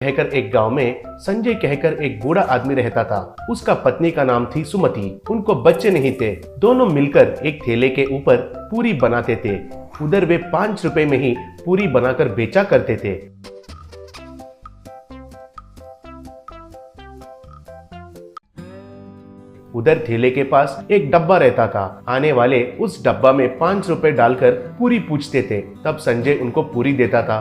कहकर एक गांव में संजय कहकर एक बूढ़ा आदमी रहता था। उसका पत्नी का नाम थी सुमति। उनको बच्चे नहीं थे। दोनों मिलकर एक ठेले के ऊपर पूरी बनाते थे। उधर वे 5 रुपए में ही पूरी बनाकर बेचा करते थे। उधर ठेले के पास एक डब्बा रहता था। आने वाले उस डब्बा में 5 रुपए डालकर पूरी पूछते थे। तब संजय उनको पूरी देता था।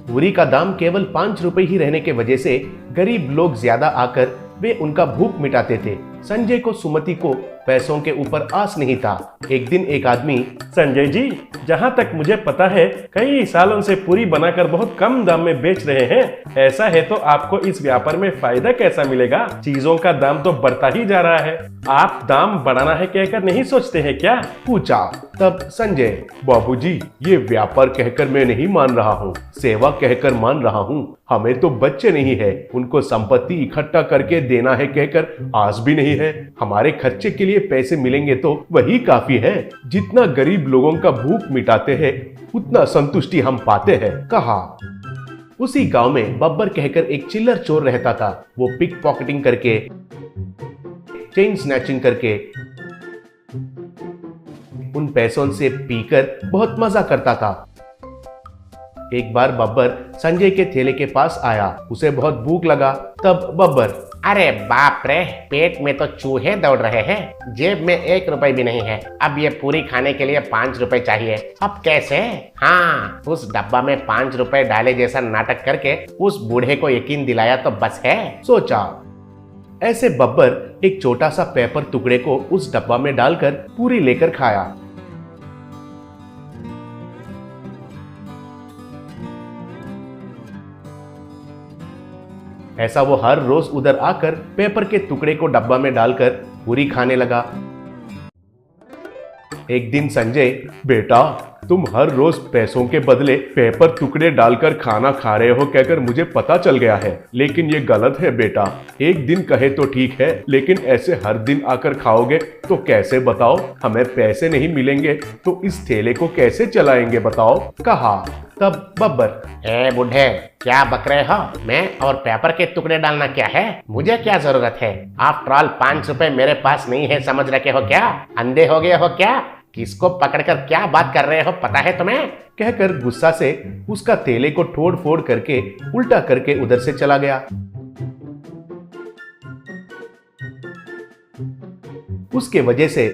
पूरी का दाम केवल 5 रुपए ही रहने के वजह से गरीब लोग ज्यादा आकर वे उनका भूख मिटाते थे। संजय को सुमति को पैसों के ऊपर आस नहीं था। एक दिन एक आदमी, संजय जी, जहाँ तक मुझे पता है कई सालों से पूरी बनाकर बहुत कम दाम में बेच रहे हैं। ऐसा है तो आपको इस व्यापार में फायदा कैसा मिलेगा? चीजों का दाम तो बढ़ता ही जा रहा है। आप दाम बढ़ाना है कहकर नहीं सोचते हैं क्या? पूछा। तब संजय, बाबूजी, ये व्यापार कहकर मैं नहीं मान रहा हूँ, सेवा कहकर मान रहा हूँ। हमें तो बच्चे नहीं है, उनको संपत्ति इकट्ठा करके देना है कहकर आस भी नहीं है। हमारे खर्चे के लिए पैसे मिलेंगे तो वही काफी है। जितना गरीब लोगों का भूख मिटाते हैं उतना संतुष्टि हम पाते हैं, कहा। उसी गांव में बब्बर कहकर एक चिल्लर चोर रहता था। वो पिक पॉकेटिंग करके, चेन स्नैचिंग करके उन पैसों से पीकर बहुत मजा करता था। एक बार बब्बर संजय के ठेले के पास आया। उसे बहुत भूख लगा। तब बब्बर, अरे बाप रे, पेट में तो चूहे दौड़ रहे हैं, जेब में 1 रुपए भी नहीं है। अब ये पूरी खाने के लिए 5 रुपए चाहिए। अब कैसे? हाँ, उस डब्बा में 5 रुपए डाले जैसा नाटक करके उस बूढ़े को यकीन दिलाया तो बस है, सोचा। ऐसे बब्बर एक छोटा सा पेपर टुकड़े को उस डब्बा में डालकर पूरी लेकर खाया। ऐसा वो हर रोज उधर आकर पेपर के टुकड़े को डब्बा में डालकर पूरी खाने लगा। एक दिन संजय, बेटा, तुम हर रोज पैसों के बदले पेपर टुकड़े डालकर खाना खा रहे हो कहकर मुझे पता चल गया है, लेकिन ये गलत है बेटा। एक दिन कहे तो ठीक है, लेकिन ऐसे हर दिन आकर खाओगे तो कैसे बताओ? हमें पैसे नहीं मिलेंगे तो इस ठेले को कैसे चलाएंगे बताओ, कहा। तब बब्बर, ए बूढ़े, क्या बक रहे हो? मैं और पेपर के टुकड़े डालना क्या है? मुझे क्या जरूरत है? आफ्टर ऑल 5 रुपए मेरे पास नहीं है, समझ रखे हो क्या? अंधे हो गए हो क्या? किसको पकड़कर क्या बात कर रहे हो, पता है तुम्हें? कहकर गुस्सा से उसका थैले को तोड़ फोड़ करके उल्टा करके उधर से चला गया। उसके वजह से